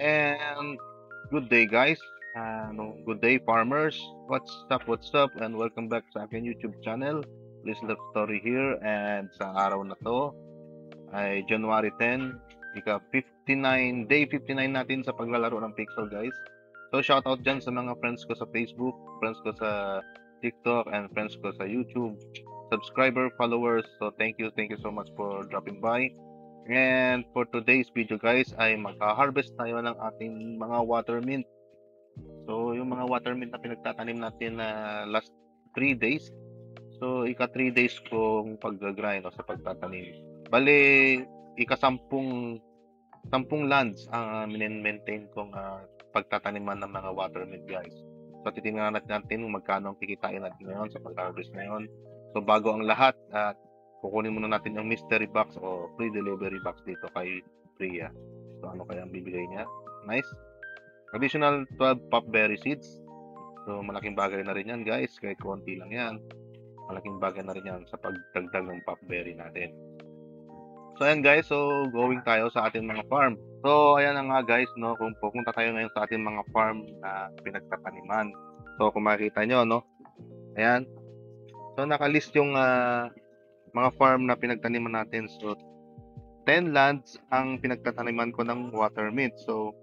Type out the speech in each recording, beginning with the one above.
And good day guys. Good day farmers. What's up, and welcome back sa aking YouTube channel. Please Love Story here, and sa araw na to ay January 10, ika 59, day 59 natin sa paglalaro ng Pixel guys. So shoutout dyan sa mga friends ko sa Facebook, friends ko sa TikTok, and friends ko sa YouTube, subscriber, followers. So thank you so much for dropping by. And for today's video guys ay magha-harvest tayo ng ating mga water mint. So yung mga water mint na pinagtatanim natin na last 3 days. So ika 3 days kong pag-grind sa pagtatanim. Bale ika 10 lands ang maintain kong pagtataniman ng mga water mint guys. So titingnan natin kung magkano ang kikitain natin ngayon sa pag-harvest ngayon. So bago ang lahat kukunin muna natin yung mystery box o free delivery box dito kay Priya. So ano kaya ang bibigay niya? Nice. Additional 12 popberry seeds. So malaking bagay na rin yan guys. Kahit konti lang yan. Malaking bagay na rin yan sa pagdagdag ng popberry natin. So ayan guys. So going tayo sa ating mga farm. So ayan na nga guys. No? Kung pupunta tayo ngayon sa ating mga farm na pinagtataniman. So kung makikita nyo. No? Ayan. So nakalist yung mga farm na pinagtaniman natin. So, 10 lands ang pinagtataniman ko ng water mint. So,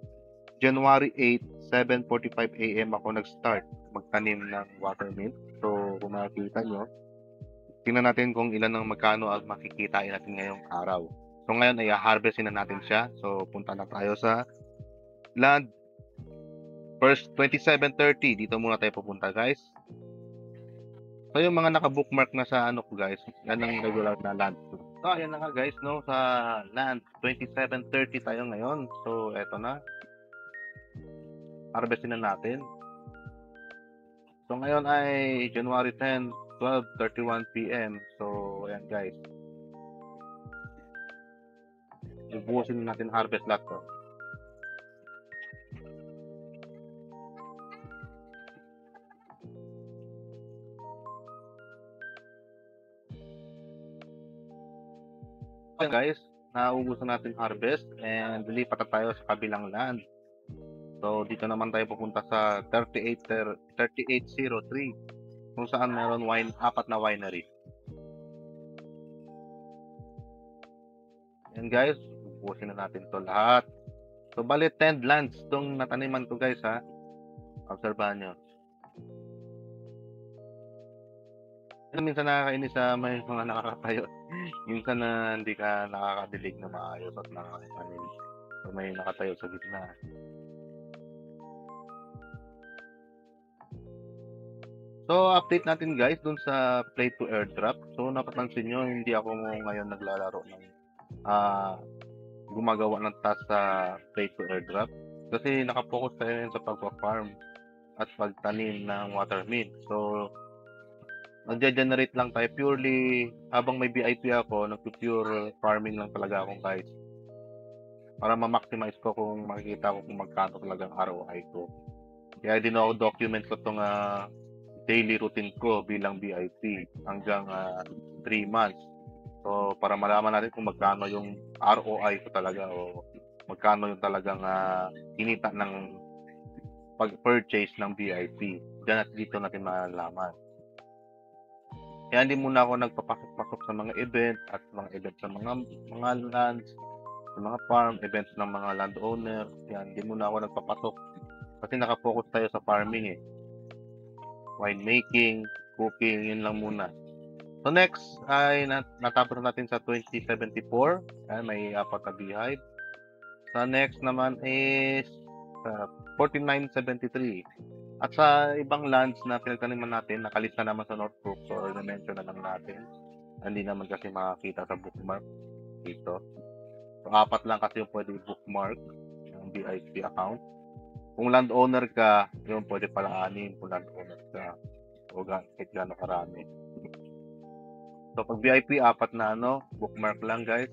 January 8, 7:45 AM ako nag-start magtanim ng water mint. So, kung makikita nyo, tingnan natin kung ilan ang magkano ang makikitain natin ngayong araw. So, ngayon ay harvestin na natin siya. So, punta na tayo sa land. First, 27:30. Dito muna tayo pupunta, guys. So, yung mga naka-bookmark na sa ano ko guys, yan ang regular na land ko. So, ayan na nga guys, no, sa land, 27:30 tayo ngayon. So, eto na. Harvestin na natin. So, ngayon ay January 10, 12:31 PM. So, ayan guys. Ubusin natin harvest lahat to. Okay guys, naubusan natin harvest and lilipat na tayo sa kabilang land. So dito naman tayo pupunta sa 3803 kung saan meron apat na winery. And guys, ubusin na natin to lahat. So bali 10 lands tong nataniman ko guys ha. Obserbahan nyo. Minsan nakakainis sa may mga nakakatayo. Minsan na hindi ka nakakadilig na maayos at nakakapanin. So may nakatayo sa gitna. So update natin guys dun sa play to airdrop. So napapansin nyo hindi ako ngayon naglalaro ng gumagawa ng task sa play to airdrop. Kasi nakapokus tayo ngayon sa pagpa-farm at pagtanim ng water mint. So nagge-generate lang tayo purely habang may VIP ako, nagpo-pure farming lang talaga ako guys. Para ma-maximize ko kung makikita ko kung magkano talagang ROI ko. Kaya din ako document ko tong daily routine ko bilang VIP hanggang 3 months. So para malaman natin kung magkano yung ROI ko talaga o magkano yung talagang kinita ng pag-purchase ng VIP. Diyan at dito natin malalaman. Kaya hindi muna ako nagpapasok-pasok sa mga event at mga event sa mga lands, sa mga farm, events ng mga landowner. Yan, hindi muna ako nagpapasok kasi nakafocus tayo sa farming winemaking, cooking, yun lang muna. So next ay natapos natin sa 2074. Yan, may apat na beehive. Sa next naman is 4973. At sa ibang lands na pinagtaniman natin, nakalista naman sa notebook. So, na-mention na lang natin. Hindi naman kasi makakita sa bookmark dito. So, 4 lang kasi yung pwede bookmark ng VIP account. Kung landowner ka, yun pwede pala 6 kung landowner ka. O kahit gano'n karami. So, pag VIP, 4 na bookmark lang guys.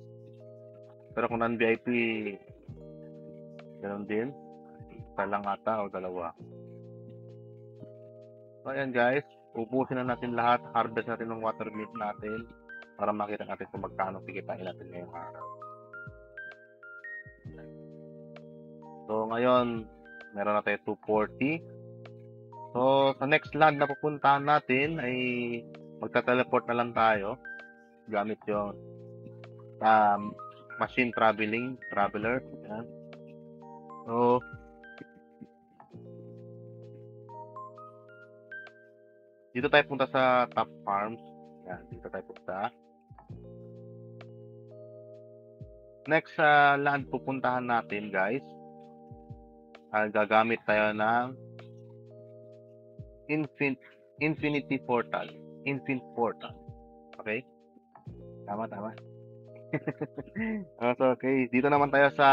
Pero kung non-VIP, gano'n din. Isa lang ata o 2. So, ayan guys, ubusin na natin lahat, harvest natin ng water mint natin para makita natin kung magkano kikitain natin ngayong araw. So, ngayon, meron na tayo 240. So, sa next land na pupuntahan natin ay magta-teleport na lang tayo gamit yung machine traveler. Yan. So, dito tayo punta sa top farms. Yan, dito tayo punta. Next land pupuntahan natin, guys. Gagamit tayo ng Infinity Portal. Infinite Portal. Okay? Tama. Okay. Dito naman tayo sa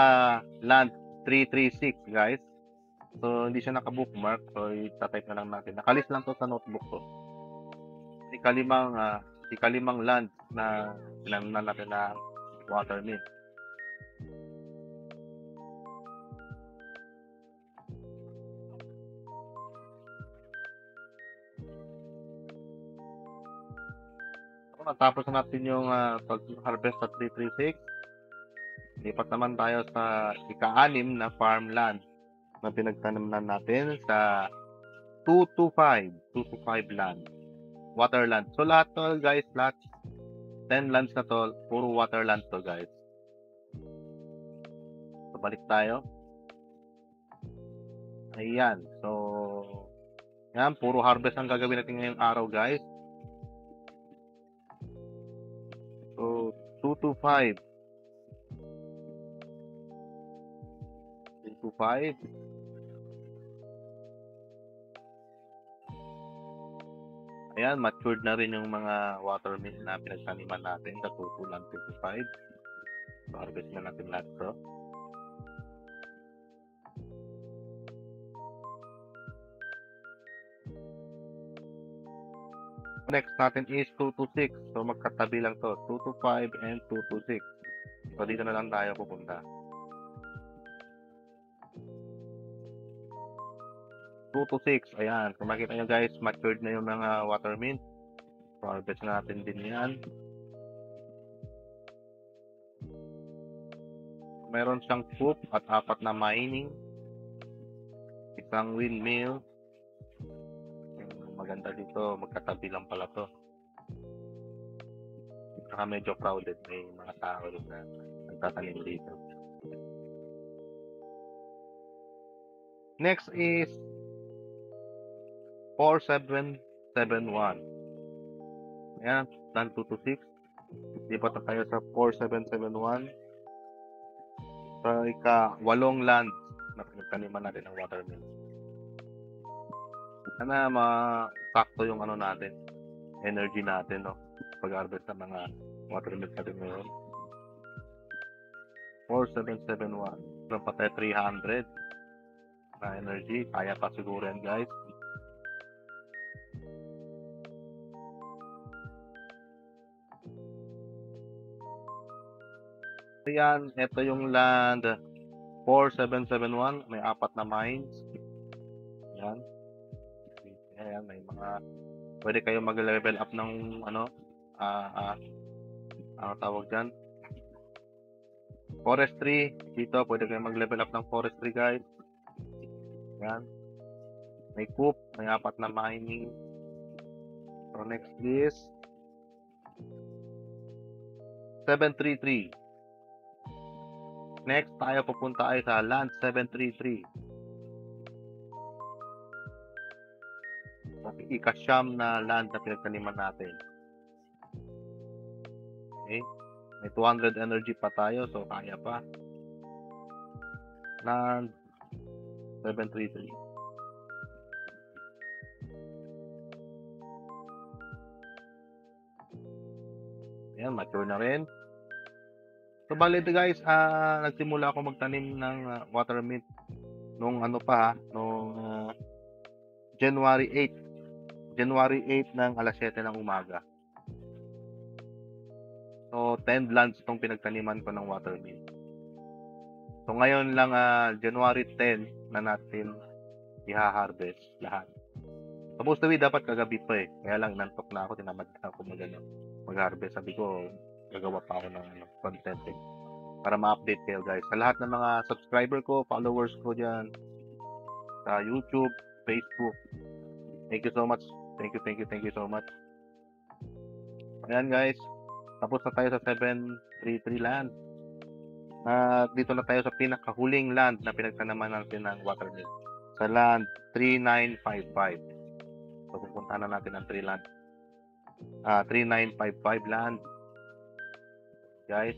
land 336, guys. So, hindi siya naka-bookmark. So, itatype na lang natin. Nakalis lang to sa notebook ko. Ikalimang land na pinananan natin na water mill. Natapos na natin yung pag-harvest sa 336. Lipat naman tayo sa ika-6 na farmland na pinagtanamnan natin sa 225 land. Waterland. So lahat to, guys, lahat 10 lands na to, puro waterland to, guys. So balik tayo. Ayan. So yan, puro harvest ang gagawin natin ngayong araw, guys. So 225. Ayan, matured na rin yung mga watermill na pinagtaniman natin sa tutulan 25. So, harvest na natin lahat to. Next natin is 226. So, magkatabi lang to. 225 and 226. So, dito na lang tayo pupunta. 226. Ayan. Kung makita nyo, guys, matured na yung mga watermill. So, harvest na natin din yan. Meron siyang coop at 4 na mining. Isang windmill. Maganda dito, magkatabi lang pala to. Saka medyo crowded, may mga tao na nagtatanim dito. Next is 4771. Ayan, plan 226. Lipat na tayo sa 4771. Sa ika-8 land na pinagtaniman natin ng watermill. Sana masakto yung ano natin, energy natin, no? Pag-harvest ng mga watermill natin ngayon. 4771. Meron pa tayo 300 na energy. Kaya pa siguro yan, guys. Ayan, ito yung land 4771. May 4 na mines. Ayan. Ayan, may mga pwede kayo mag-level up ng ano tawag dyan, forestry. Dito pwede kayo mag-level up ng forestry, guys. Ayan, may coop, may 4 na mining. So next is 733. Next tayo pupunta ay sa land 733. Ika-siyam na land na pinagtaniman natin. Okay, may 200 energy pa tayo, so kaya pa. Land 733. Ayan, mature na rin. So bali, guys, nagsimula ako magtanim ng watermill nung ano pa, nung January 8 ng alas 7 ng umaga. So 10 lands itong pinagtaniman ko ng watermill. So ngayon lang January 10 na natin i-harvest lahat. Supposed to be dapat kagabi pa eh. Kaya lang nantok na ako, tinamad na ako mag-harvest. Sabi ko, gagawa pa ako ng content eh. para ma-update kayo guys. Sa lahat ng mga subscriber ko, followers ko dyan, sa YouTube, Facebook. Thank you so much. Thank you so much. Ayan guys, tapos na tayo sa 733 land. Dito na tayo sa pinakahuling land na pinagtanaman natin ng watermill. Sa land 3955. So pupuntahan na natin ang 3955 land. Guys.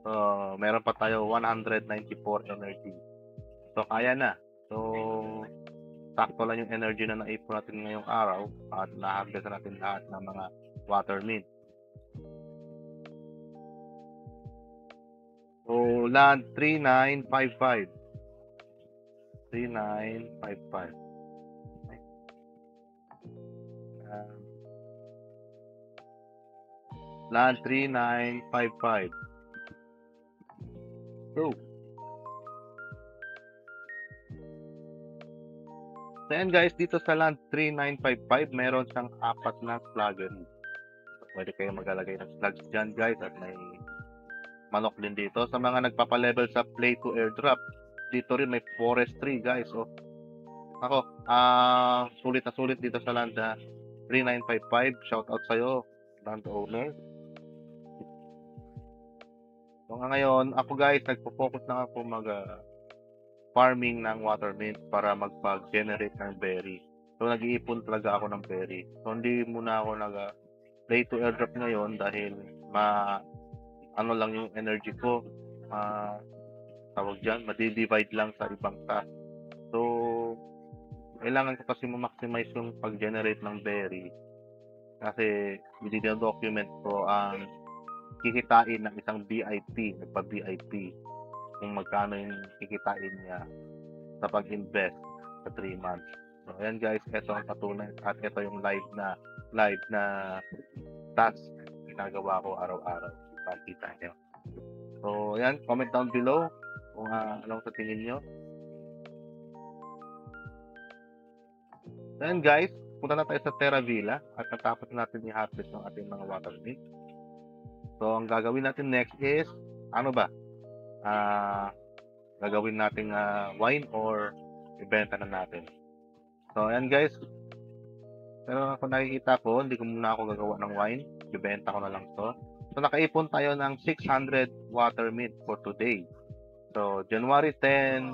So, meron pa tayo 194 energy. So, kaya na. So, sakto lang yung energy na naipon natin ngayong araw at na-harvest natin lahat ng mga watermill. So, land 3955. 3955. Land 3955. Go. So, yan guys, dito sa land 3955, meron siyang 4 na sluggery. So, pwede kayo maglalagay ng slugs dyan guys at may manok din dito. Sa mga nagpapalevel sa play to airdrop, dito rin may forestry guys. So, ako, sulit na sulit dito sa land 3955. Shout out sa'yo, land owner. So ngayon, ako guys, nagpo-focus lang ako farming ng watermill para magpag-generate ng berry. So nag-iipon talaga ako ng berry. So hindi muna ako play to airdrop ngayon dahil ano lang yung energy ko. Tawag dyan, madi-divide lang sa ibang task. So kailangan ko kasi ma-maximize yung pag-generate ng berry. Kasi i-document ko ang kikitain ng isang VIP, nagpa-VIP, kung magkano yung kikitain niya sa pag-invest sa 3 months. So, ayan guys, ito ang patunay at ito yung live na task ginagawa ko araw-araw. Pakita nyo. So, ayan, comment down below kung anong sa tingin nyo. So, ayan guys, punta na tayo sa Terra Villa at natapos natin i-harvest ng ating mga watermill. So, ang gagawin natin next is, ano ba? Gagawin natin wine or ibenta na natin. So, ayan guys. Pero kung nakikita ko, hindi ko muna ako gagawa ng wine. Ibenta ko na lang to. So, nakaipon tayo ng 600 watermill for today. So, January 10,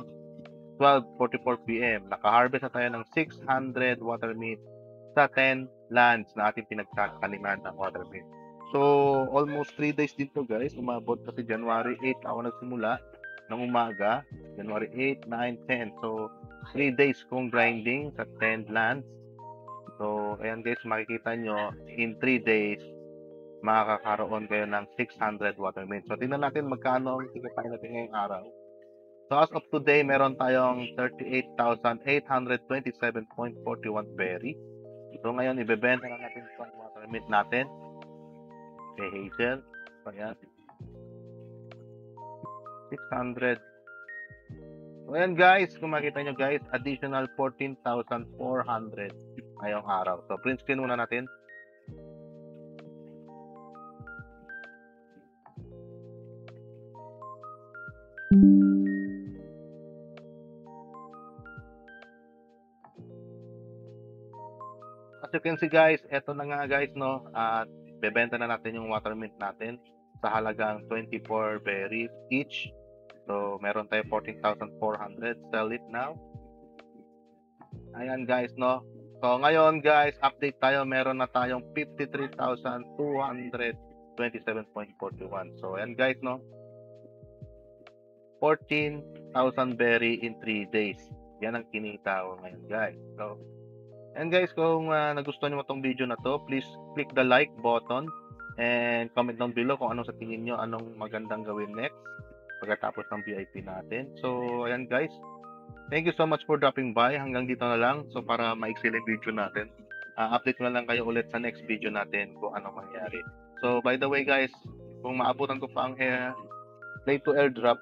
12:44 p.m. Naka-harvest na tayo ng 600 watermill sa 10 lands na ating pinagtaniman ng watermill. So, almost 3 days din to guys. Umabot kasi January 8 ako nagsimula ng umaga. January 8, 9, 10. So, 3 days kong grinding sa 10 lands. So, ayan guys, makikita nyo, in 3 days, makakakaroon kayo ng 600 watermill. So, tingnan natin magkano ang kikitain natin ngayong araw. So, as of today, meron tayong 38,827.41 berry. So, ngayon, ibebenta na natin itong watermill natin. Kay Hazel. So, ayan. 600. So, ayan guys. Kung makita nyo guys, additional 14,400 ngayong araw. So, print screen muna natin. As you can see guys, eto na nga guys, no? At bebenta na natin yung watermill natin sa halagang 24 berries each. So, meron tayo 14,400. Sell it now. Ayan guys, no? So, ngayon guys, update tayo. Meron na tayong 53,227.41. So, ayan guys, no? 14,000 berry in 3 days. Yan ang kinita ko ngayon guys. So, and guys, kung nagustuhan nyo itong video na to, please click the like button and comment down below kung anong sa tingin nyo, anong magandang gawin next pagkatapos ng VIP natin. So, ayan guys, thank you so much for dropping by. Hanggang dito na lang. So, para ma-excel yung video natin, update ko na lang kayo ulit sa next video natin kung anong mangyari. So, by the way guys, kung maabutan ko pa ang play to airdrop,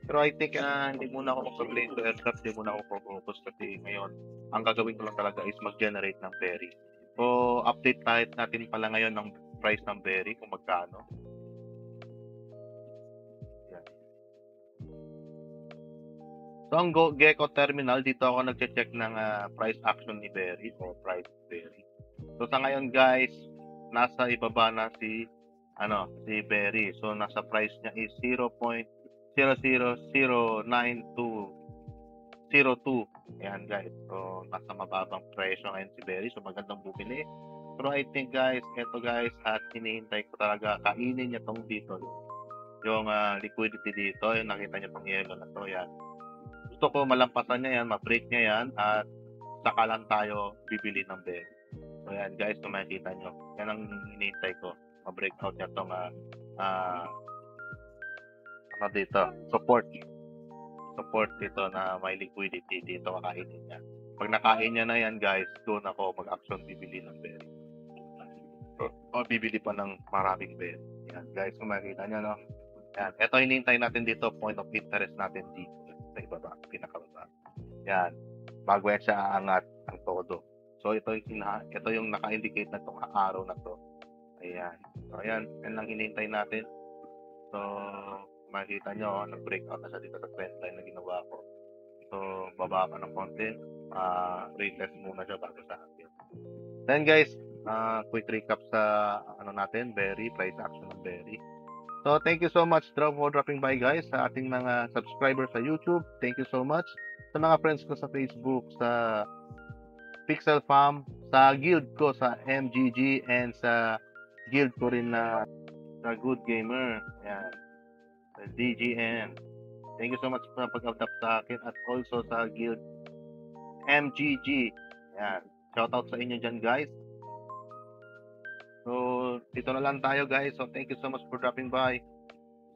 pero I think hindi muna ako mag-play to airdrop, hindi muna ako focus kasi ngayon, ang gagawin ko lang talaga is mag-generate ng berry. So, update natin pala ngayon ng price ng berry kung magkano. So, ang Gecko Terminal, dito ako nagche-check ng price action ni Berry o price Berry. So, sa ngayon guys, nasa ibaba na si Berry. So, nasa price niya is 0.0009202. Ayan guys. So, nasa mababang presyo ngayon si Berry. So, magandang bumili. Pero I think guys, eto guys, at hinihintay ko talaga, kainin niya tong dito. Yung liquidity dito, yung nakita niyo tong yellow na to, yan. Gusto ko malampasan niya yan, ma-break niya yan, at saka lang tayo bibili ng Berry. So yan guys, kung makikita nyo, yan ang hinihintay ko, ma-breakout niya tong dito, support dito na may liquidity dito, kakainin niya. Pag nakain niya na yan guys, doon ako mag-action bibili ng Berry. O bibili pa ng maraming Berry. Yan guys, kung makikita nyo, no? Yan, ito hinihintay natin dito, point of interest natin dito sa ibaba, pinakababa. Yan, bago yan siya aangat ang todo. So ito yung naka-indicate na itong araw na to. Ayan. So ayan, yan lang hinihintay natin. So makikita nyo, nag-breakout na siya dito sa trend line na ginawa ko. So baba pa ng konti. Retest muna siya bago sa akin. Then guys, quick recap sa natin, Berry, price action ng Berry. So thank you so much for dropping by guys sa ating mga subscribers sa YouTube. Thank you so much sa mga friends ko sa Facebook, sa Pixel Farm, sa guild ko sa MGG, and sa guild ko rin na sa Good Gamer. Ayan. Sa DGN. Thank you so much sa pag-adapt sa akin, at also sa guild MGG. Ayan. Shoutout sa inyo dyan guys. So, dito na lang tayo guys. So, thank you so much for dropping by.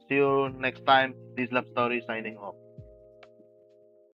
See you next time. This Love Story signing off.